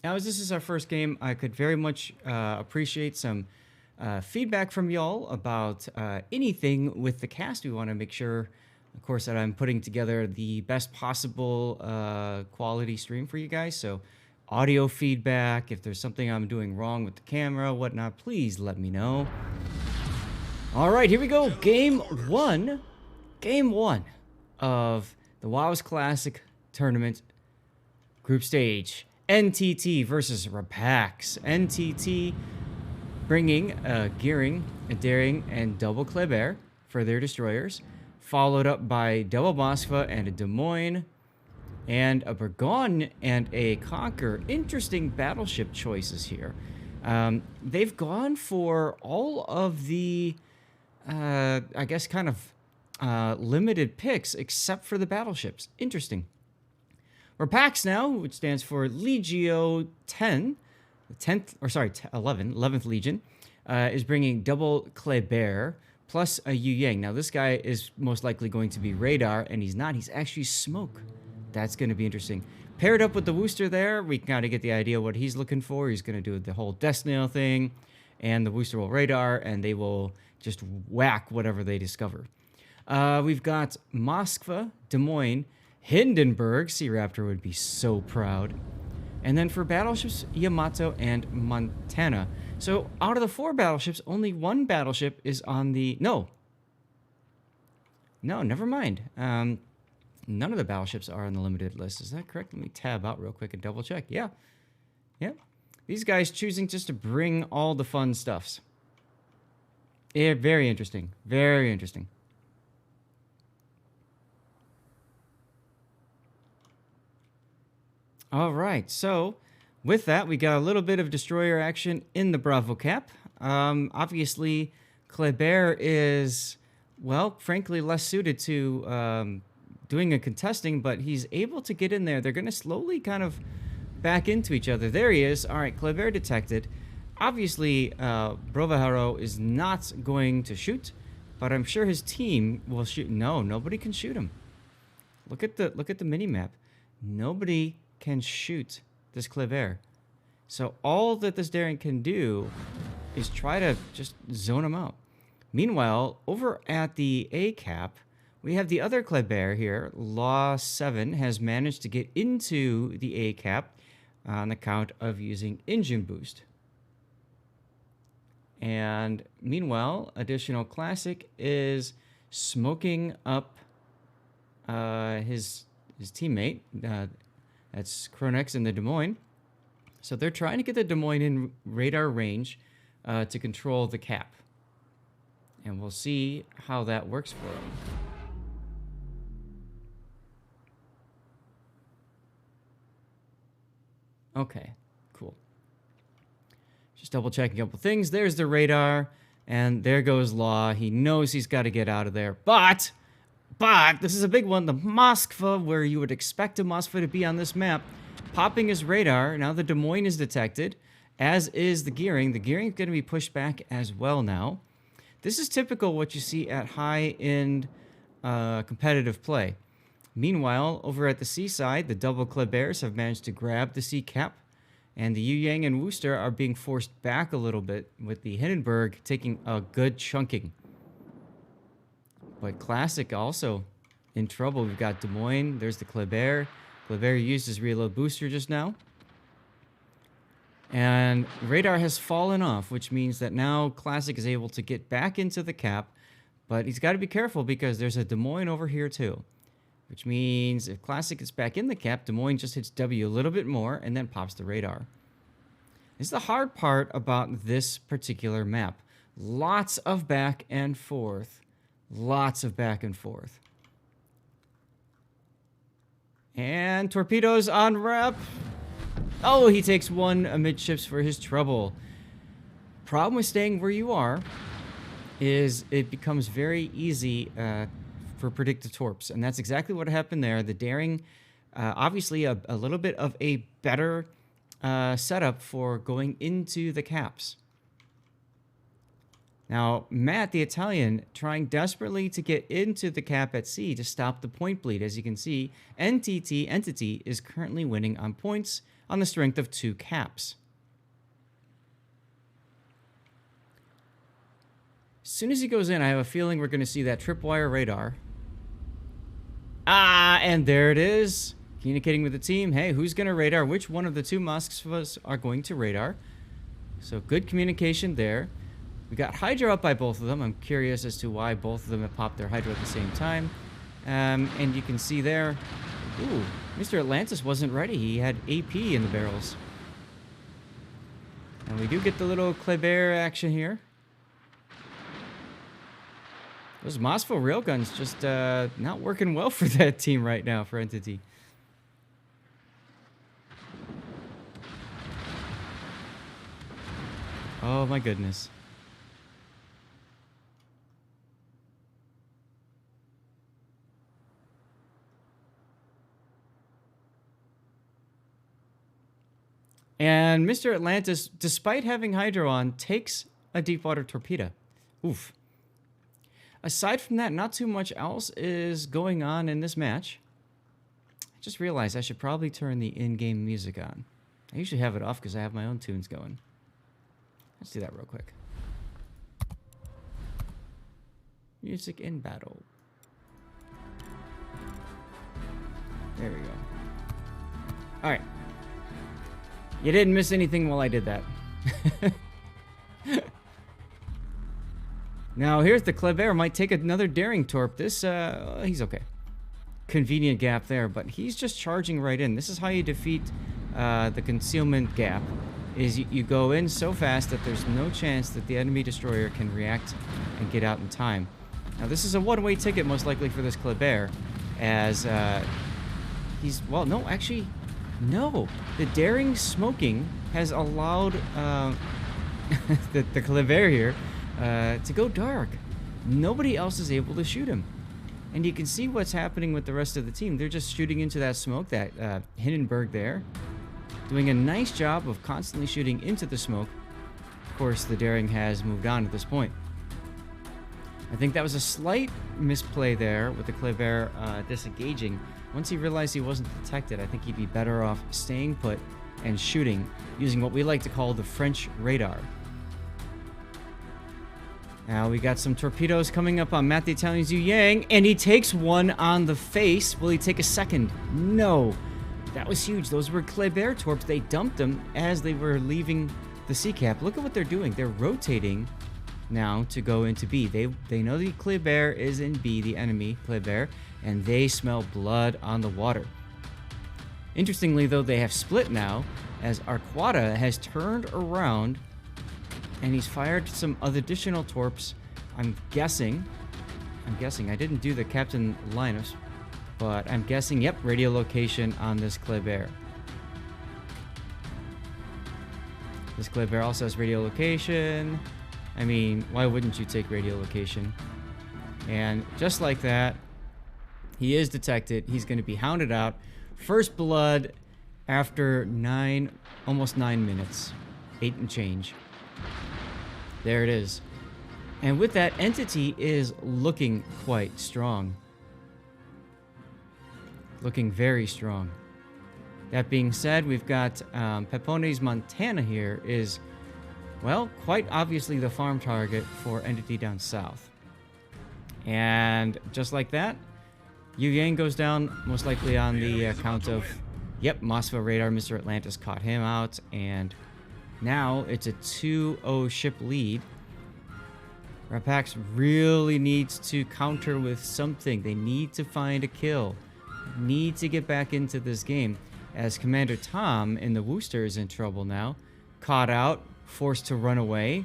Now, as this is our first game, I could very much appreciate some feedback from y'all about anything with the cast. We want to make sure, of course, that I'm putting together the best possible quality stream for you guys. So, audio feedback, if there's something I'm doing wrong with the camera, whatnot, please let me know. All right, here we go. Game one of the WoWS Classic Tournament Group Stage. NTT versus RAPAX. NTT bringing a Gearing, a Daring, and double Kleber for their destroyers, followed up by double Moskva and a Des Moines, and a Burgon and a Conquer. Interesting battleship choices here. They've gone for all of the, I guess, kind of limited picks except for the battleships. Interesting. RAPAX now, which stands for Legio 10, 11th Legion, is bringing double Kleber plus a Yu Yang. Now, this guy is most likely going to be radar, and he's not. He's actually smoke. That's going to be interesting. Paired up with the Wooster there, we kind of get the idea what he's looking for. He's going to do the whole death snail thing, and the Wooster will radar, and they will just whack whatever they discover. We've got Moskva, Des Moines, Hindenburg. Sea Raptor would be so proud. And then for battleships, Yamato and Montana. So out of the 4 battleships, only 1 battleship is on the... No, never mind. None of the battleships are on the limited list. Is that correct? Let me tab out real quick and double check. Yeah. These guys choosing just to bring all the fun stuffs. Yeah, very interesting. Very interesting. All right, so with that, we got a little bit of destroyer action in the Bravo Cap. Obviously, Kleber is, well, frankly, less suited to doing a contesting, but he's able to get in there. They're going to slowly kind of back into each other. There he is. All right, Kleber detected. Obviously, Brovaharo is not going to shoot, but I'm sure his team will shoot. No, nobody can shoot him. Look at the mini map. Nobody can shoot this Kleber. So all that this Daring can do is try to just zone him out. Meanwhile, over at the A cap, we have the other Kleber here. Law 7 has managed to get into the A cap on account of using engine boost. And meanwhile, additional Classic is smoking up his teammate. That's Kronex in the Des Moines. So they're trying to get the Des Moines in radar range to control the cap. And we'll see how that works for them. Okay, cool. Just double checking a couple things. There's the radar, and there goes Law. He knows he's got to get out of there. But this is a big one. The Moskva, where you would expect a Moskva to be on this map, popping his radar. Now the Des Moines is detected, as is the Gearing. The Gearing is going to be pushed back as well now. This is typical what you see at high-end competitive play. Meanwhile, over at the seaside, the double Klebers have managed to grab the sea cap, and the Yu Yang and Wooster are being forced back a little bit, with the Hindenburg taking a good chunking. But Classic also in trouble. We've got Des Moines. There's the Kleber. Kleber used his reload booster just now. And radar has fallen off, which means that now Classic is able to get back into the cap. But he's got to be careful because there's a Des Moines over here too. Which means if Classic is back in the cap, Des Moines just hits W a little bit more and then pops the radar. This is the hard part about this particular map. Lots of back and forth. Lots of back and forth. And torpedoes on rep. Oh, he takes 1 amidships for his trouble. Problem with staying where you are is it becomes very easy for predictive torps. And that's exactly what happened there. The Daring, obviously a little bit of a better setup for going into the caps. Now, Matt, the Italian, trying desperately to get into the cap at sea to stop the point bleed. As you can see, NTT is currently winning on points on the strength of 2 caps. As soon as he goes in, I have a feeling we're going to see that tripwire radar. Ah, and there it is. Communicating with the team. Hey, who's going to radar? Which one of the 2 Moskvas are going to radar? So good communication there. We got Hydra up by both of them. I'm curious as to why both of them have popped their Hydra at the same time. And you can see there, ooh, Mr. Atlantis wasn't ready. He had AP in the barrels. And we do get the little Kleber action here. Those Moskva railguns just not working well for that team right now, for NTT. Oh my goodness. And Mr. Atlantis, despite having Hydro on, takes a deep water torpedo. Oof. Aside from that, not too much else is going on in this match. I just realized I should probably turn the in-game music on. I usually have it off because I have my own tunes going. Let's do that real quick. Music in battle. There we go. All right. You didn't miss anything while I did that. Now, here's the Kleber. Might take another daring torp. This, he's okay. Convenient gap there, but he's just charging right in. This is how you defeat the concealment gap. Is you go in so fast that there's no chance that the enemy destroyer can react and get out in time. Now, this is a one-way ticket, most likely, for this Kleber, as he's... Well, no, actually... No, the daring smoking has allowed the Kleber here to go dark. Nobody else is able to shoot him. And you can see what's happening with the rest of the team. They're just shooting into that smoke, that Hindenburg there. Doing a nice job of constantly shooting into the smoke. Of course, the daring has moved on at this point. I think that was a slight misplay there with the Kleber disengaging. Once he realized he wasn't detected, I think he'd be better off staying put and shooting using what we like to call the French radar. Now we got some torpedoes coming up on Matt the Italian Zhu Yang, and he takes one on the face. Will he take a second? No. That was huge. Those were Kleber torps. They dumped them as they were leaving the sea cap. Look at what they're doing. They're rotating now to go into B. They know the Kleber is in B, the enemy Kleber, and they smell blood on the water. Interestingly, though, they have split now, as Arquata has turned around and he's fired some additional torps. I'm guessing, I didn't do the Captain Linus, but I'm guessing, yep, radio location on this Kleber. This Kleber also has radio location. I mean, why wouldn't you take radio location? And just like that, he is detected. He's going to be hounded out. First blood after almost 9 minutes. 8 and change. There it is. And with that, Entity is looking quite strong. Looking very strong. That being said, we've got Pepone's Montana here is, well, quite obviously the farm target for Entity down south. And just like that, Yu Yang goes down, most likely on the account of, yep, Moskva radar. Mr. Atlantis caught him out, and now it's a 2-0 ship lead. RAPAX really needs to counter with something. They need to find a kill. Need to get back into this game, as Commander Tom in the Worcester is in trouble now. Caught out, forced to run away.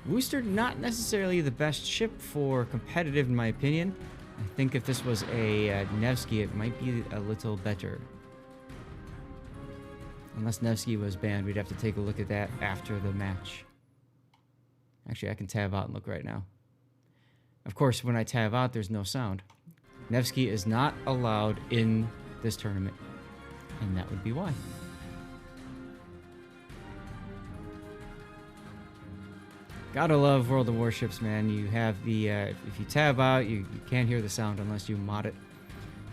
Worcester not necessarily the best ship for competitive, in my opinion. I think if this was a Nevsky, it might be a little better. Unless Nevsky was banned, we'd have to take a look at that after the match. Actually, I can tab out and look right now. Of course, when I tab out, there's no sound. Nevsky is not allowed in this tournament, and that would be why. Gotta love World of Warships, man. You have the, if you tab out, you can't hear the sound unless you mod it.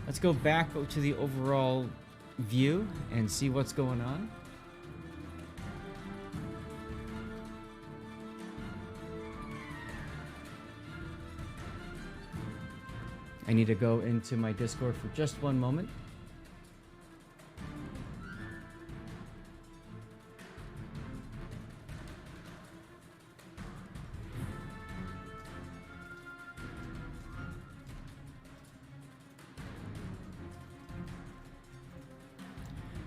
Let's go back to the overall view and see what's going on. I need to go into my Discord for just one moment.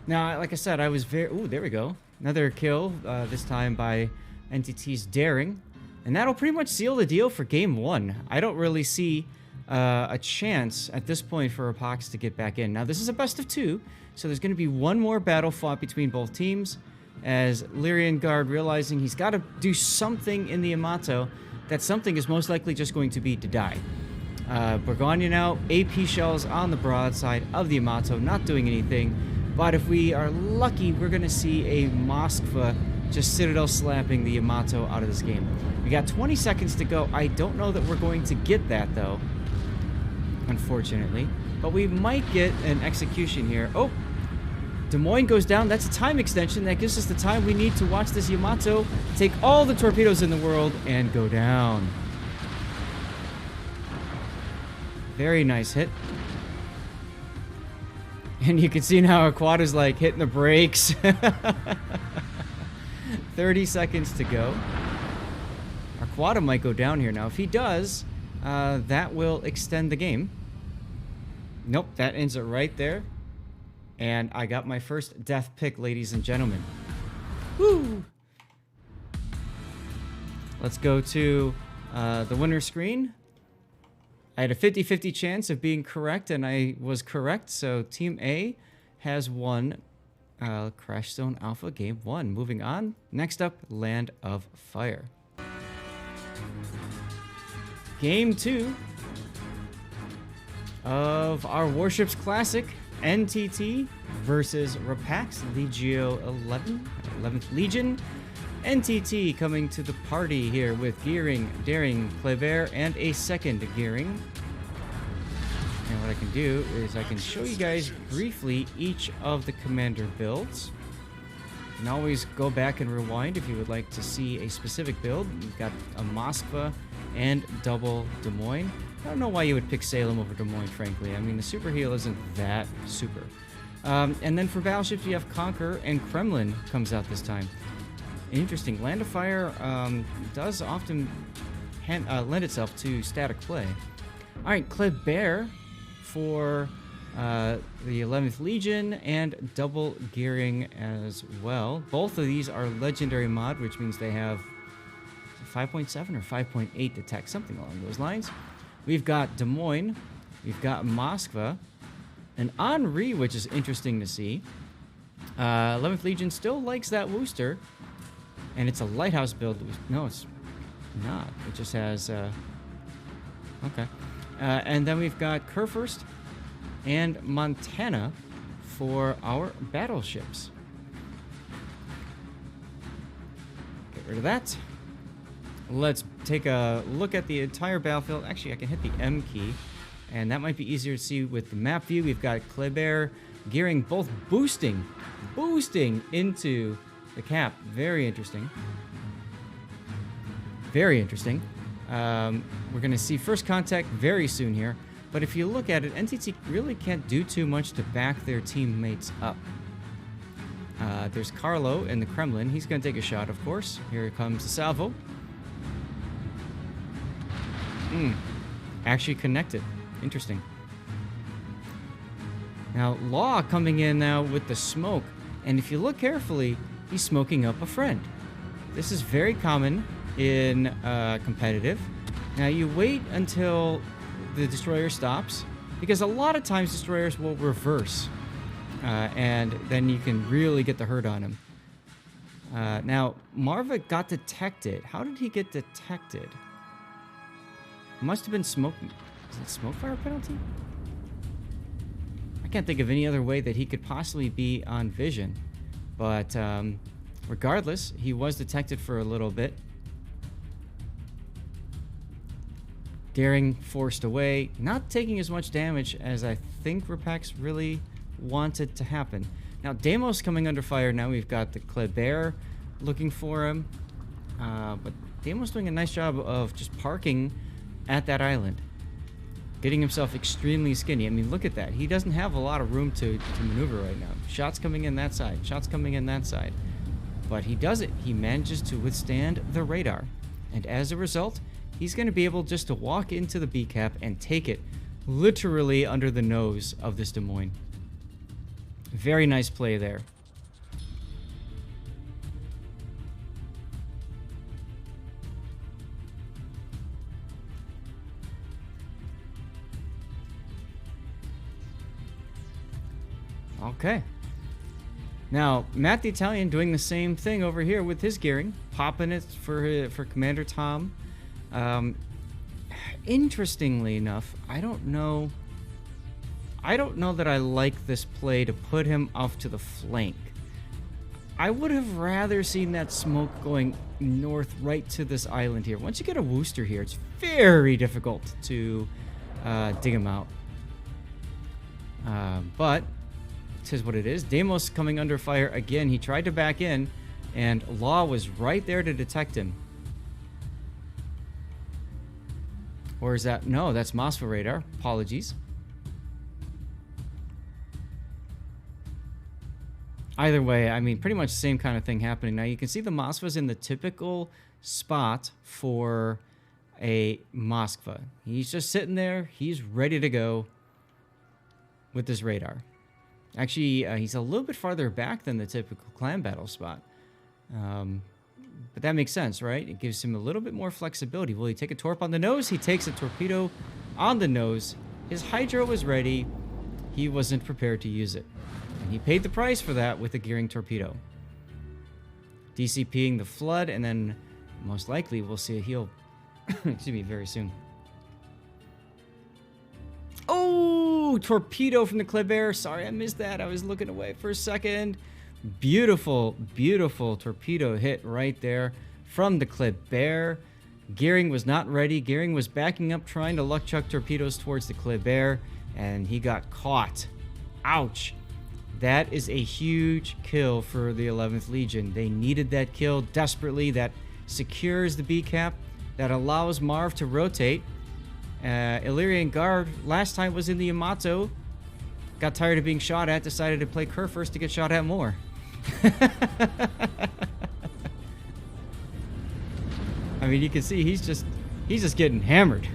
Now, like I said, I was very... Ooh, there we go. Another kill, this time by NTT's Daring. And that'll pretty much seal the deal for Game 1. I don't really see a chance at this point for RAPAX to get back in. Now, this is a best of 2, so there's going to be one more battle fought between both teams, as Lyrian Guard, realizing he's got to do something in the Yamato, that something is most likely just going to be to die. Burgonya now, AP shells on the broadside of the Yamato, not doing anything. But if we are lucky, we're going to see a Moskva just Citadel slapping the Yamato out of this game. We got 20 seconds to go. I don't know that we're going to get that, though, unfortunately. But we might get an execution here. Oh, Des Moines goes down. That's a time extension. That gives us the time we need to watch this Yamato take all the torpedoes in the world and go down. Very nice hit. And you can see now Aquada's like hitting the brakes. 30 seconds to go. Aquada might go down here now. If he does, that will extend the game. Nope, that ends it right there. And I got my first death pick, ladies and gentlemen. Woo! Let's go to the winner screen. I had a 50-50 chance of being correct, and I was correct. So Team A has won Crashzone Alpha Game 1. Moving on. Next up, Land of Fire. Game 2 of our Warships Classic, NTT versus RAPAX Legio 11th Legion. NTT coming to the party here with Gearing, Daring, Kleber, and a second Gearing. And what I can do is I can show you guys briefly each of the commander builds. You can always go back and rewind if you would like to see a specific build. You've got a Moskva and double Des Moines. I don't know why you would pick Salem over Des Moines, frankly. I mean, the super heal isn't that super. And then for battleships, you have Conquer, and Kremlin comes out this time. Interesting. Land of Fire does often lend itself to static play. All right, Kleber for the 11th Legion and double Gearing as well. Both of these are legendary mod, which means they have 5.7 or 5.8 detect, something along those lines. We've got Des Moines, we've got Moskva, and Henri, which is interesting to see. 11th Legion still likes that Worcester. And it's a lighthouse build. No, it's not. It just has... okay. And then we've got Kurfürst and Montana for our battleships. Get rid of that. Let's take a look at the entire battlefield. Actually, I can hit the M key. And that might be easier to see with the map view. We've got Kleber, Gearing, both boosting into... the cap. Very interesting. Very interesting. We're going to see first contact very soon here. But if you look at it, NTT really can't do too much to back their teammates up. There's Carlo in the Kremlin. He's going to take a shot, of course. Here comes the salvo. Actually connected. Interesting. Now, Law coming in now with the smoke. And if you look carefully... he's smoking up a friend. This is very common in competitive. Now you wait until the destroyer stops, because a lot of times destroyers will reverse, and then you can really get the hurt on him. Now Marva got detected. How did he get detected? Must have been smoke. Is it smoke fire penalty? I can't think of any other way that he could possibly be on vision. But regardless, he was detected for a little bit. Daring forced away, not taking as much damage as I think RAPAX really wanted to happen. Now, Deimos coming under fire. Now we've got the Kleber looking for him. But Deimos doing a nice job of just parking at that island. Getting himself extremely skinny. I mean, look at that. He doesn't have a lot of room to maneuver right now. Shots coming in that side. Shots coming in that side. But he does it. He manages to withstand the radar. And as a result, he's going to be able just to walk into the B cap and take it literally under the nose of this Des Moines. Very nice play there. Okay. Now, Matt the Italian doing the same thing over here with his gearing, popping it for Commander Tom. Interestingly enough, I don't know that I like this play to put him off to the flank. I would have rather seen that smoke going north right to this island here. Once you get a Wooster here, it's very difficult to dig him out. But it is what it is. Deimos coming under fire again. He tried to back in, and Law was right there to detect him. Or is that... No, that's Mosfa radar. Apologies. Either way, I mean, pretty much the same kind of thing happening. Now, you can see the Moskva's in the typical spot for a Moskva. He's just sitting there. He's ready to go with this radar. Actually, he's a little bit farther back than the typical clan battle spot. But that makes sense, right? It gives him a little bit more flexibility. Will he take a torp on the nose? He takes a torpedo on the nose. His Hydro was ready. He wasn't prepared to use it. And he paid the price for that with a gearing torpedo. DCPing the Flood, and then most likely we'll see a heal excuse me, very soon. Oh, torpedo from the Kleber. Sorry, I missed that. I was looking away for a second. Beautiful, beautiful torpedo hit right there from the Kleber. Gearing was not ready. Gearing was backing up, trying to luck chuck torpedoes towards the Kleber, and he got caught. Ouch. That is a huge kill for the 11th Legion. They needed that kill desperately. That secures the B cap. That allows Marv to rotate. Illyrian Guard last time was in the Yamato. Got tired of being shot at. Decided to play Kerr first to get shot at more. I mean, you can see he's just getting hammered.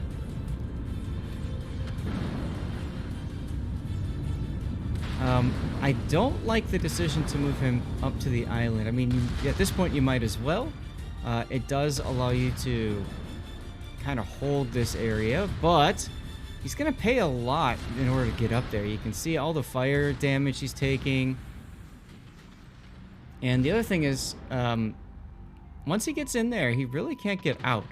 I don't like the decision to move him up to the island. I mean, at this point you might as well. It does allow you to kind of hold this area, but he's going to pay a lot in order to get up there. You can see all the fire damage he's taking. And the other thing is, once he gets in there, he really can't get out.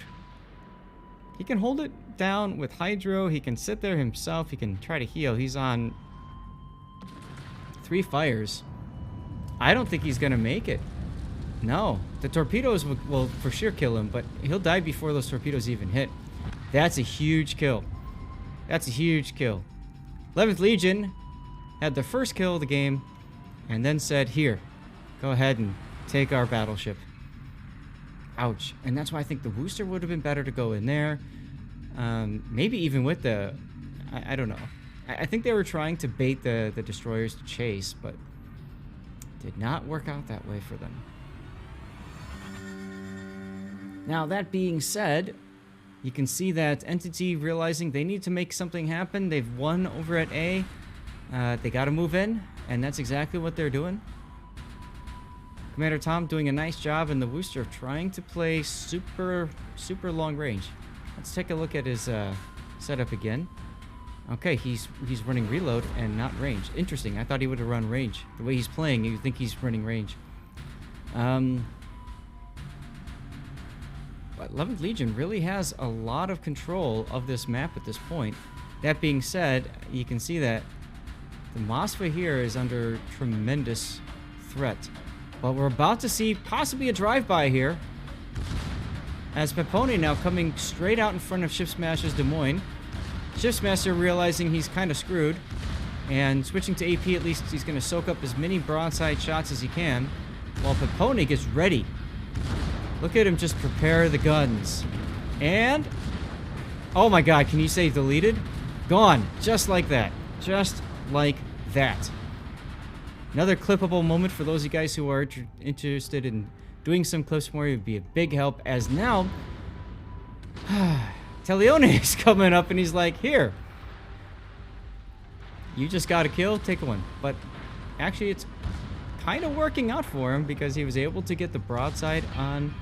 He can hold it down with Hydro. He can sit there himself. He can try to heal. He's on 3 fires. I don't think he's going to make it. No. The torpedoes will for sure kill him, but he'll die before those torpedoes even hit. That's a huge kill. That's a huge kill. 11th Legion had the first kill of the game and then said, here, go ahead and take our battleship. Ouch. And that's why I think the Wooster would have been better to go in there. Maybe even with the... I don't know. I think they were trying to bait the destroyers to chase, but did not work out that way for them. Now, that being said, you can see that NTT realizing they need to make something happen. They've won over at A. They got to move in, and that's exactly what they're doing. Commander Tom doing a nice job, and the Wooster trying to play super long range. Let's take a look at his setup again. Okay, he's running reload and not range. Interesting. I thought he would have run range. The way he's playing, you think he's running range. But 11th Legion really has a lot of control of this map at this point. That being said, you can see that the Moskva here is under tremendous threat. But we're about to see possibly a drive-by here. As Pepone now coming straight out in front of Shipsmasher's Des Moines. Shipsmaster realizing he's kind of screwed. And switching to AP, at least he's going to soak up as many broadside shots as he can. While Pepone gets ready. Look at him just prepare the guns. And... oh my god, can you say deleted? Gone. Just like that. Just like that. Another clippable moment for those of you guys who are interested in doing some clips more. It would be a big help, as now Teleone is coming up and he's like, here, you just got a kill, take one. But actually it's kind of working out for him because he was able to get the broadside on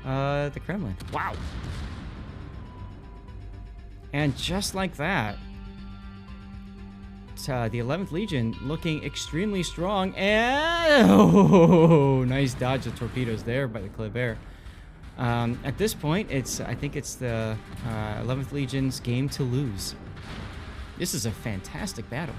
the Kremlin. Wow. And just like that, the 11th Legion looking extremely strong. And oh, nice dodge of torpedoes there by the Kleber. At this point, I think it's the 11th Legion's game to lose. This is a fantastic battle.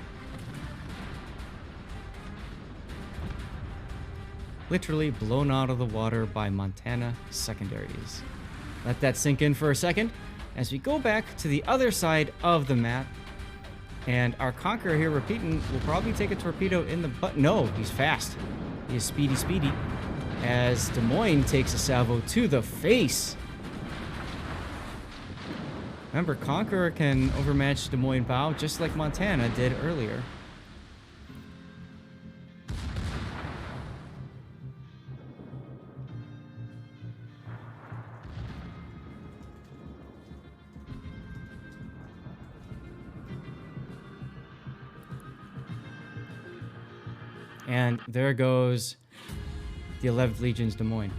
Literally blown out of the water by Montana secondaries. Let that sink in for a second as we go back to the other side of the map. And our Conqueror here, repeating, will probably take a torpedo in the butt. No, he's fast. He is speedy. As Des Moines takes a salvo to the face. Remember, Conqueror can overmatch Des Moines bow just like Montana did earlier. And there goes the 11th Legion's Des Moines.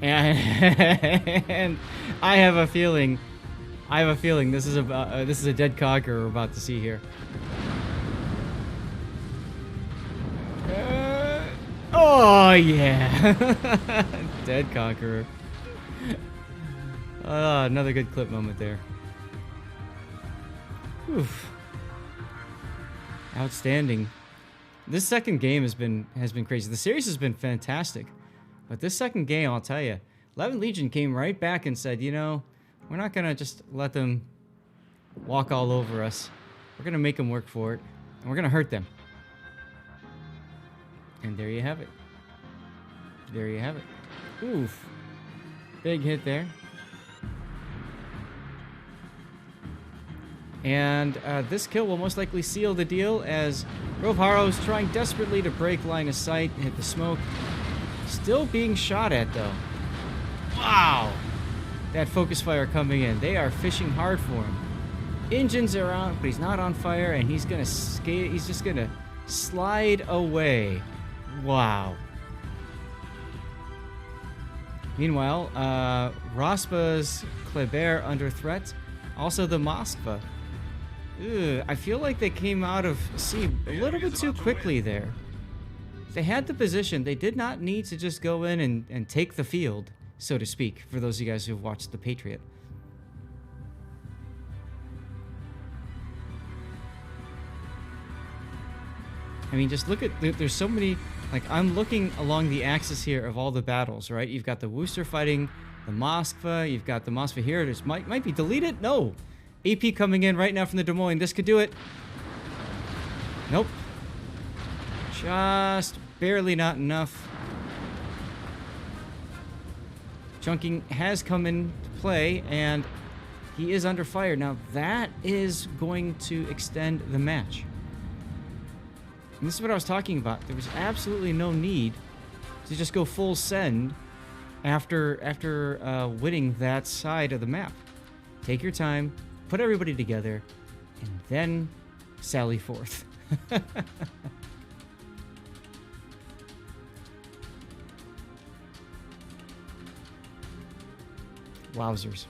And I have a feeling this is a dead Conqueror we're about to see here. Oh, yeah. Dead Conqueror. Another good clip moment there. Oof. Outstanding. This second game has been crazy. The series has been fantastic. But this second game, I'll tell you, 11th Legion came right back and said, you know, we're not going to just let them walk all over us. We're going to make them work for it. And we're going to hurt them. And there you have it. There you have it. Oof. Big hit there. And this kill will most likely seal the deal as Rovharo is trying desperately to break line of sight, hit the smoke. Still being shot at, though. Wow. That focus fire coming in. They are fishing hard for him. Engines are on, but he's not on fire, and he's going to skate. He's just going to slide away. Wow. Meanwhile, Raspa's Kleber under threat. Also the Moskva. Ugh, I feel like they came out of sea a little bit too quickly there. They had the position. They did not need to just go in and take the field, so to speak, for those of you guys who've watched The Patriot. I mean, just look at, there's so many, like, I'm looking along the axis here of all the battles, right? You've got the Worcester fighting the Moskva. You've got the Moskva here. This might be deleted. No. AP coming in right now from the Des Moines. This could do it. Nope. Just barely not enough. Chunking has come into play, and he is under fire. Now, that is going to extend the match. And this is what I was talking about. There was absolutely no need to just go full send after winning that side of the map. Take your time, put everybody together, and then sally forth. Wowzers.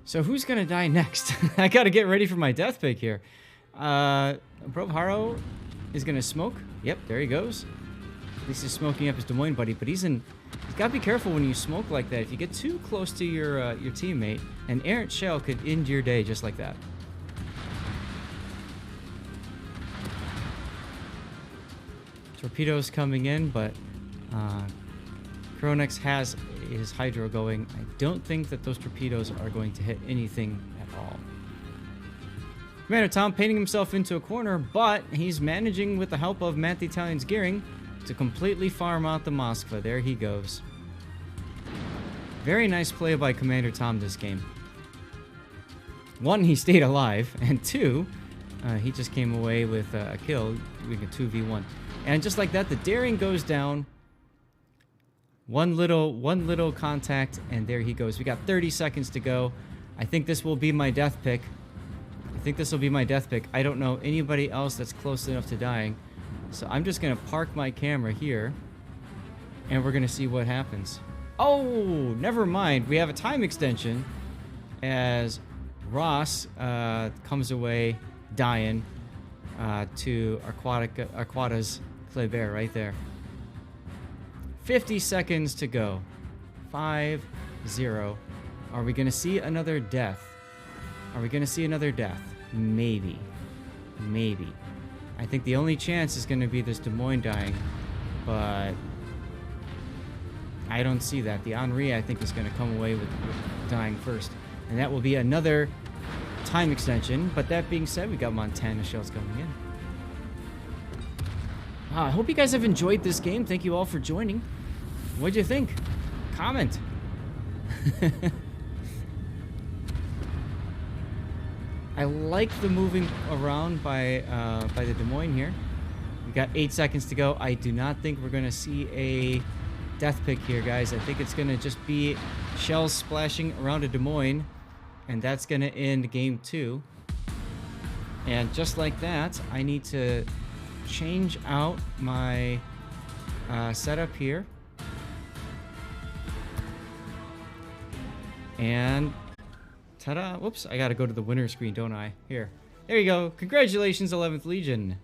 So who's gonna die next? I gotta get ready for my death pick here. Rovharo is gonna smoke. Yep, there he goes. At least he's smoking up his Des Moines buddy, but he's got to be careful when you smoke like that. If you get too close to your teammate, an errant shell could end your day just like that. Torpedoes coming in, but Kronex has his hydro going. I don't think that those torpedoes are going to hit anything at all. Commander Tom painting himself into a corner, but he's managing with the help of Matt the Italian's gearing to completely farm out the Moskva. There he goes. Very nice play by Commander Tom this game. One, he stayed alive, and two, he just came away with a kill, doing a 2v1. And just like that, the daring goes down. One little contact, and there he goes. We got 30 seconds to go. I think this will be my death pick. I don't know anybody else that's close enough to dying. So I'm just going to park my camera here, and we're going to see what happens. Oh, never mind. We have a time extension as Ross comes away dying to Arquata's Kleber right there. 50 seconds to go. 5-0. Are we going to see another death? Maybe. I think the only chance is going to be this Des Moines dying, but I don't see that. The Henri, I think, is going to come away with dying first, and that will be another time extension. But that being said, we got Montana shells coming in. I hope you guys have enjoyed this game. Thank you all for joining. What'd you think? Comment. I like the moving around by the Des Moines here. We got 8 seconds to go. I do not think we're going to see a death pick here, guys. I think it's going to just be shells splashing around a Des Moines, and that's going to end game 2. And just like that, I need to change out my setup here. And ta-da! Whoops, I gotta go to the winner screen, don't I? Here. There you go. Congratulations, 11th Legion.